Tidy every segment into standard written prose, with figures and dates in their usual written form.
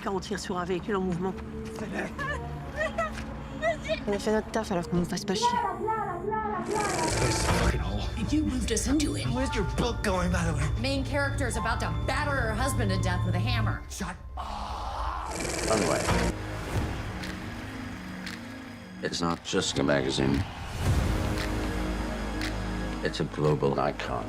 quand on tire sur un véhicule en mouvement. On a fait notre taf alors qu'on nous fasse pas chier. You moved us into it. Where's your book going, by the way? Main character is about to batter her husband to death with a hammer. Shut Runway. It's not just a magazine. It's a global icon.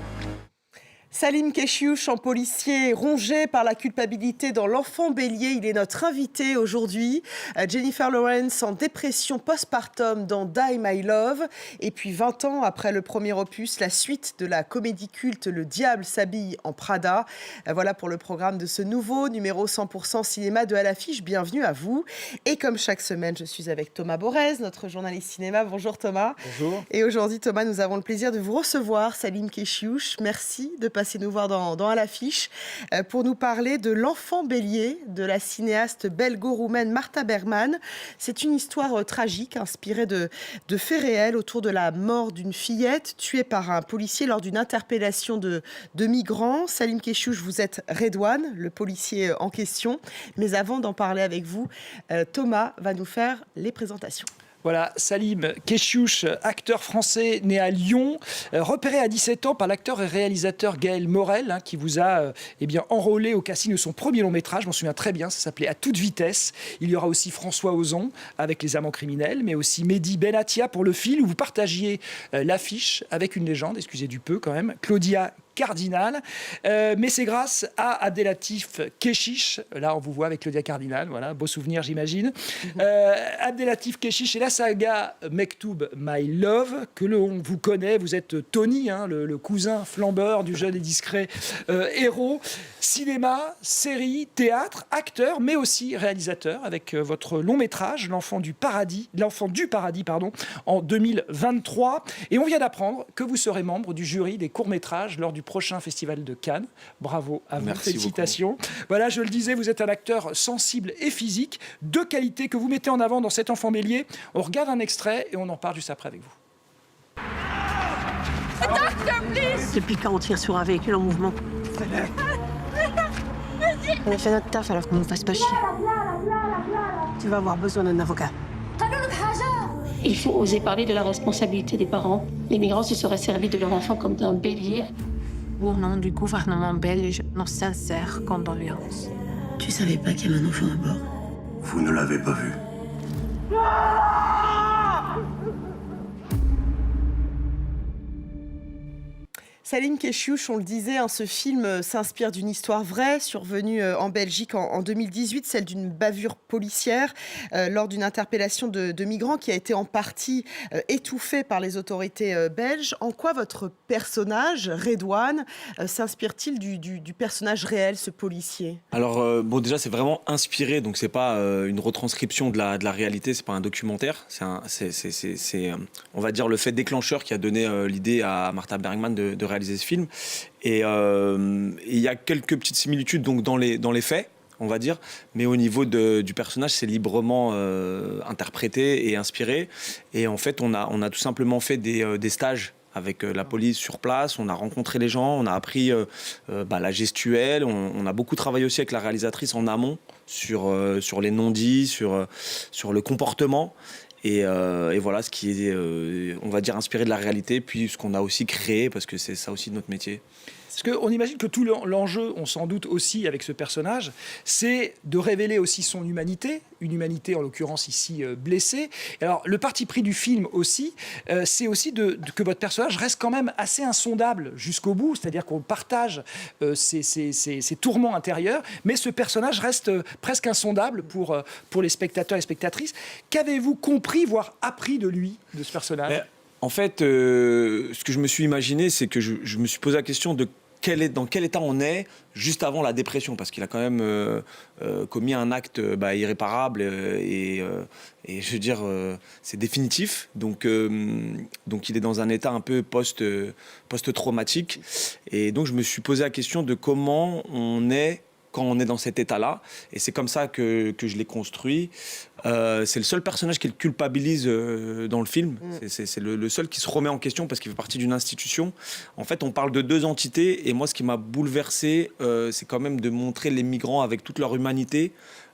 Salim Keshiouch, en policier rongé par la culpabilité dans L'Enfant Bélier, il est notre invité aujourd'hui. Jennifer Lawrence en dépression postpartum dans Die My Love. Et puis 20 ans après le premier opus, la suite de la comédie culte Le Diable s'habille en Prada. Voilà pour le programme de ce nouveau numéro 100% cinéma de À l'affiche. Bienvenue à vous. Et comme chaque semaine, je suis avec Thomas Borez, notre journaliste cinéma. Bonjour Thomas. Bonjour. Et aujourd'hui Thomas, nous avons le plaisir de vous recevoir. Salim Keshiouch, merci de passer nous voir dans À l'affiche pour nous parler de L'Enfant Bélier de la cinéaste belgo-roumaine Marta Bergman. C'est une histoire tragique inspirée de faits réels autour de la mort d'une fillette tuée par un policier lors d'une interpellation de migrants. Salim Keshiouch, vous êtes Redouane, le policier en question. Mais avant d'en parler avec vous, Thomas va nous faire les présentations. Voilà, Salim Keshiouch, acteur français né à Lyon, repéré à 17 ans par l'acteur et réalisateur Gaël Morel, qui vous a enrôlé au casting de son premier long métrage. Je m'en souviens très bien, ça s'appelait À toute vitesse. Il y aura aussi François Ozon avec Les Amants criminels, mais aussi Mehdi Benatia pour Le Fil, où vous partagiez l'affiche avec une légende, excusez du peu quand même, Claudia Cardinal, mais c'est grâce à Abdelatif Kechiche, là on vous voit avec Claudia Cardinal, voilà, beau souvenir j'imagine, Abdelatif Kechiche et la saga Mektoub My Love, que l'on vous connaît, vous êtes Tony, le cousin flambeur du jeune et discret héros, cinéma, série, théâtre, acteur, mais aussi réalisateur, avec votre long métrage, L'Enfant du paradis, en 2023, et on vient d'apprendre que vous serez membre du jury des courts-métrages lors du prochain festival de Cannes. Bravo à vous, Merci félicitations. Beaucoup. Voilà, je le disais, vous êtes un acteur sensible et physique, deux qualités que vous mettez en avant dans Cet enfant bélier. On regarde un extrait et on en parle juste après avec vous. Depuis quand on tire sur un véhicule en mouvement. On a fait notre taf alors qu'on nous fasse pas chier. Tu vas avoir besoin d'un avocat. Il faut oser parler de la responsabilité des parents. Les migrants se seraient servis de leur enfant comme d'un bélier. Au nom du gouvernement belge, nos sincères condoléances. Tu savais pas qu'il y avait un enfant à bord? Vous ne l'avez pas vu. Salim Keshiouch, on le disait, ce film s'inspire d'une histoire vraie survenue en Belgique en 2018, celle d'une bavure policière lors d'une interpellation de migrants qui a été en partie étouffée par les autorités belges. En quoi votre personnage, Redouane, s'inspire-t-il du personnage réel, ce policier? Alors, déjà, c'est vraiment inspiré, donc c'est pas une retranscription de la réalité, c'est pas un documentaire, c'est on va dire, le fait déclencheur qui a donné l'idée à Marta Bergman de réaliser ce film. Et il y a quelques petites similitudes donc dans les faits, on va dire, mais au niveau du personnage, c'est librement interprété et inspiré. Et en fait, on a tout simplement fait des stages avec la police sur place, on a rencontré les gens, on a appris la gestuelle, on a beaucoup travaillé aussi avec la réalisatrice en amont sur les non-dits, sur le comportement. Et voilà ce qui est, on va dire, inspiré de la réalité, puis ce qu'on a aussi créé, parce que c'est ça aussi notre métier. Parce qu'on imagine que tout l'enjeu, on s'en doute aussi avec ce personnage, c'est de révéler aussi son humanité, une humanité en l'occurrence ici blessée. Et alors le parti pris du film aussi, c'est aussi que votre personnage reste quand même assez insondable jusqu'au bout, c'est-à-dire qu'on partage ses tourments intérieurs, mais ce personnage reste presque insondable pour les spectateurs et spectatrices. Qu'avez-vous compris, voire appris de lui, de ce personnage ? En fait, ce que je me suis imaginé, c'est que je me suis posé la question de dans quel état on est juste avant la dépression, parce qu'il a quand même commis un acte irréparable et je veux dire, c'est définitif. Donc il est dans un état un peu post-traumatique. Et donc je me suis posé la question de comment on est quand on est dans cet état-là. Et c'est comme ça que je l'ai construit. C'est le seul personnage qui le culpabilise dans le film. C'est le seul qui se remet en question parce qu'il fait partie d'une institution. En fait, on parle de deux entités. Et moi, ce qui m'a bouleversé, c'est quand même de montrer les migrants avec toute leur humanité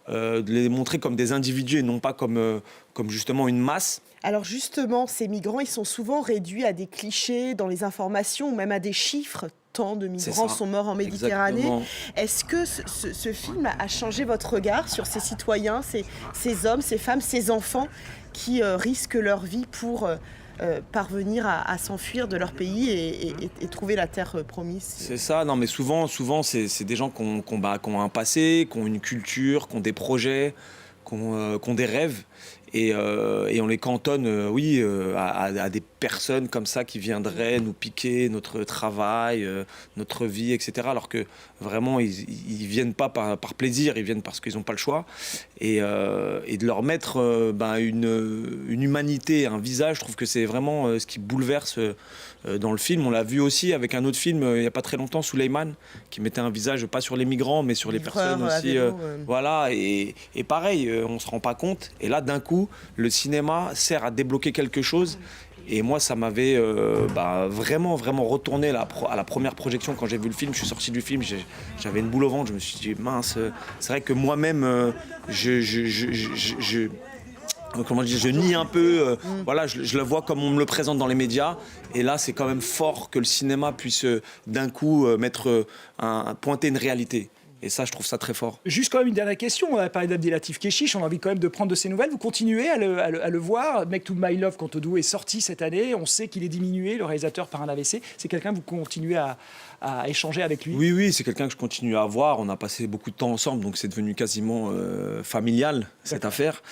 de les montrer comme des individus et non pas comme justement une masse. Alors justement, ces migrants, ils sont souvent réduits à des clichés dans les informations ou même à des chiffres. Tant de migrants sont morts en Méditerranée. Exactement. Est-ce que ce film a changé votre regard sur ces citoyens, ces hommes, ces femmes, ces enfants qui risquent leur vie pour parvenir à s'enfuir de leur pays et trouver la terre promise? C'est ça, non mais souvent c'est des gens qui ont un passé, qui ont une culture, qui ont des projets, qui ont des rêves. Et on les cantonne, à des personnes comme ça qui viendraient nous piquer notre travail, notre vie, etc. Alors que vraiment, ils viennent pas par plaisir, ils viennent parce qu'ils n'ont pas le choix. Et de leur mettre une humanité, un visage, je trouve que c'est vraiment ce qui bouleverse dans le film. On l'a vu aussi avec un autre film il n'y a pas très longtemps, Souleymane, qui mettait un visage pas sur les migrants, mais sur les personnes aussi. Voilà, et pareil, on ne se rend pas compte. Et là, d'un coup, le cinéma sert à débloquer quelque chose. Et moi, ça m'avait vraiment retourné à la première projection quand j'ai vu le film. Je suis sorti du film, j'avais une boule au ventre. Je me suis dit, mince, c'est vrai que moi-même, je nie un peu, je le vois comme on me le présente dans les médias. Et là, c'est quand même fort que le cinéma puisse d'un coup pointer une réalité. Et ça, je trouve ça très fort. Juste quand même une dernière question. On a parlé d'Abdelatif Kechiche. On a envie quand même de prendre de ses nouvelles. Vous continuez à le voir. Make to My Love, Contodou est sorti cette année. On sait qu'il est diminué, le réalisateur, par un AVC. C'est quelqu'un que vous continuez à échanger avec lui? Oui, c'est quelqu'un que je continue à voir. On a passé beaucoup de temps ensemble, donc c'est devenu quasiment familial, cette affaire.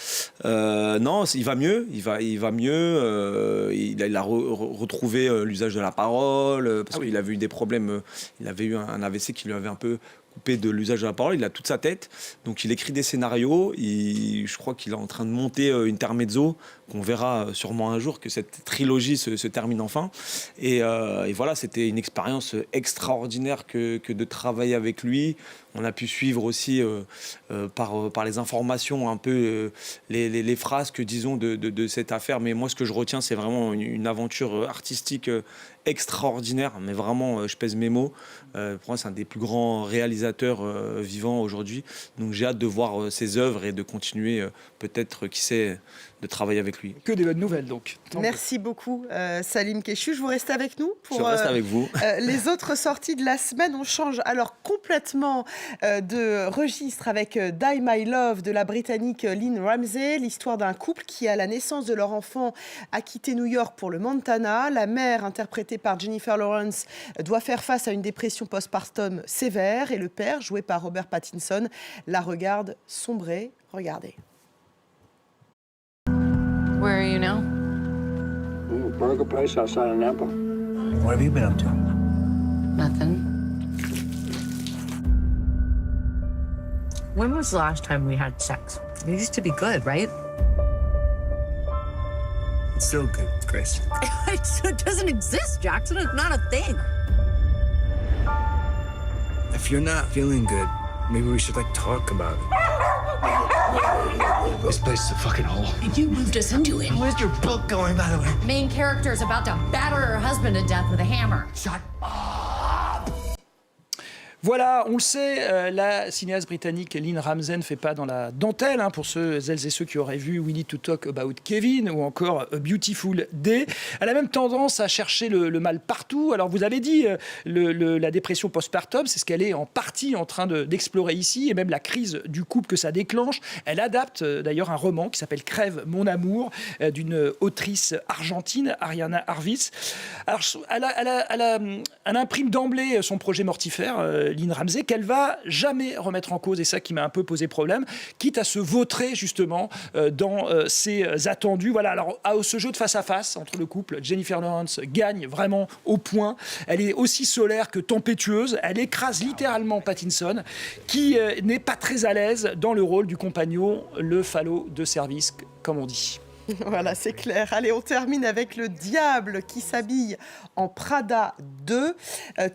Non, il va mieux. Il va mieux. Il a retrouvé l'usage de la parole, parce qu'il avait eu des problèmes. Il avait eu un AVC qui lui avait un peu coupé de l'usage de la parole. Il a toute sa tête, donc il écrit des scénarios. Je crois qu'il est en train de monter Intermezzo, qu'on verra sûrement un jour, que cette trilogie se termine enfin. Et voilà, c'était une expérience extraordinaire que de travailler avec lui. On a pu suivre aussi par les informations un peu les frasques, disons, de cette affaire. Mais moi, ce que je retiens, c'est vraiment une aventure artistique extraordinaire. Mais vraiment, je pèse mes mots. Pour moi, c'est un des plus grands réalisateurs vivants aujourd'hui. Donc j'ai hâte de voir ses œuvres et de continuer, peut-être, qui sait, de travailler avec lui. Que des bonnes nouvelles, donc. Merci beaucoup, Salim Kechiouche. Vous restez avec nous pour je reste avec vous. Les autres sorties de la semaine. On change alors complètement de registre avec Die My Love de la Britannique Lynn Ramsey, l'histoire d'un couple qui, à la naissance de leur enfant, a quitté New York pour le Montana. La mère, interprétée par Jennifer Lawrence, doit faire face à une dépression postpartum sévère et le père, joué par Robert Pattinson, la regarde sombrer. Regardez. Where are you now? Burger place outside of Napa. What have you been up to? Nothing. When was the last time we had sex? You used to be good, right? It's still good, Grace. It doesn't exist, Jackson. It's not a thing. If you're not feeling good, maybe we should talk about it. This place is a fucking hole. You moved us into it. Where's your book going, by the way? Main character is about to batter her husband to death with a hammer. Shut Voilà, on le sait, la cinéaste britannique Lynn Ramsey ne fait pas dans la dentelle, pour celles et ceux qui auraient vu We Need to Talk About Kevin ou encore A Beautiful Day. Elle a même tendance à chercher le mal partout. Alors vous avez dit, la dépression postpartum, c'est ce qu'elle est en partie en train d'explorer ici, et même la crise du couple que ça déclenche. Elle adapte d'ailleurs un roman qui s'appelle Crève mon amour, d'une autrice argentine, Ariana Harvitz. Alors elle imprime d'emblée son projet mortifère, Lynn Ramsey, qu'elle va jamais remettre en cause, et ça qui m'a un peu posé problème, quitte à se vautrer justement dans ses attendus. Voilà, alors à ce jeu de face à face entre le couple, Jennifer Lawrence gagne vraiment au point. Elle est aussi solaire que tempétueuse. Elle écrase littéralement Pattinson, qui n'est pas très à l'aise dans le rôle du compagnon, le falot de service, comme on dit. Voilà, c'est clair. Allez, on termine avec Le Diable qui s'habille en Prada 2,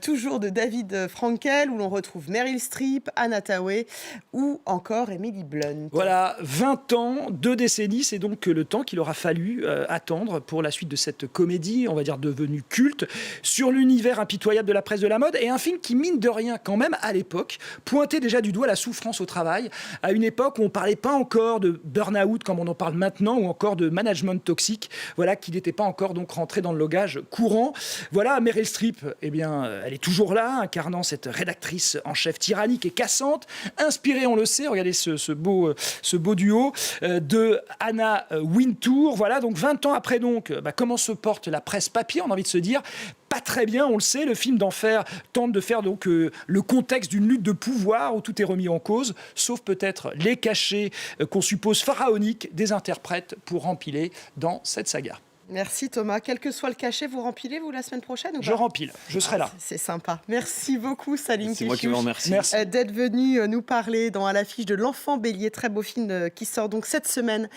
toujours de David Frankel, où l'on retrouve Meryl Streep, Anna Thaoué ou encore Emily Blunt. Voilà, 20 ans, 2 décennies, c'est donc le temps qu'il aura fallu attendre pour la suite de cette comédie, on va dire devenue culte, sur l'univers impitoyable de la presse de la mode, et un film qui, mine de rien, quand même, à l'époque, pointait déjà du doigt la souffrance au travail, à une époque où on ne parlait pas encore de burn-out comme on en parle maintenant, ou encore de management toxique, voilà, qui n'était pas encore donc rentré dans le langage courant. Voilà, Meryl Streep, eh bien, elle est toujours là, incarnant cette rédactrice en chef tyrannique et cassante, inspirée, on le sait, regardez ce beau duo, de Anna Wintour. Voilà, donc 20 ans après, donc, comment se porte la presse papier, on a envie de se dire, pas très bien, on le sait, le film d'enfer tente de faire donc le contexte d'une lutte de pouvoir où tout est remis en cause, sauf peut-être les cachets qu'on suppose pharaoniques des interprètes pour empiler dans cette saga. Merci Thomas. Quel que soit le cachet, vous rempilez vous la semaine prochaine ou pas ? Je rempile, je serai là. C'est sympa. Merci beaucoup Salim. C'est moi qui vous remercie. Merci. D'être venu nous parler à l'affiche de L'Enfant Bélier, très beau film qui sort donc cette semaine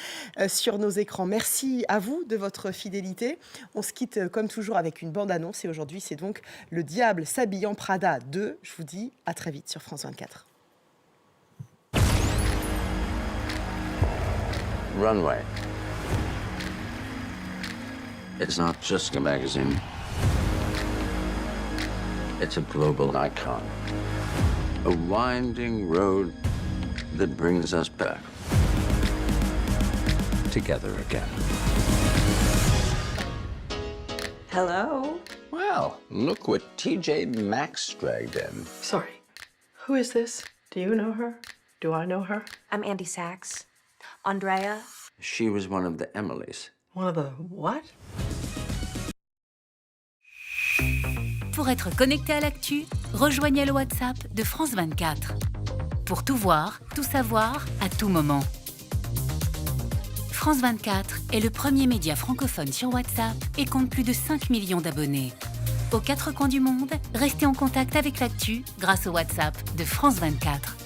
sur nos écrans. Merci à vous de votre fidélité. On se quitte comme toujours avec une bande-annonce et aujourd'hui c'est donc Le Diable s'habille en Prada 2. Je vous dis à très vite sur France 24. Runway. It's not just a magazine. It's a global icon. A winding road that brings us back together again. Hello? Well, look what TJ Maxx dragged in. Sorry. Who is this? Do you know her? Do I know her? I'm Andy Sachs. Andrea. She was one of the Emilys. One of the what? Pour être connecté à l'actu, rejoignez le WhatsApp de France 24. Pour tout voir, tout savoir, à tout moment. France 24 est le premier média francophone sur WhatsApp et compte plus de 5 millions d'abonnés. Aux 4 coins du monde, restez en contact avec l'actu grâce au WhatsApp de France 24.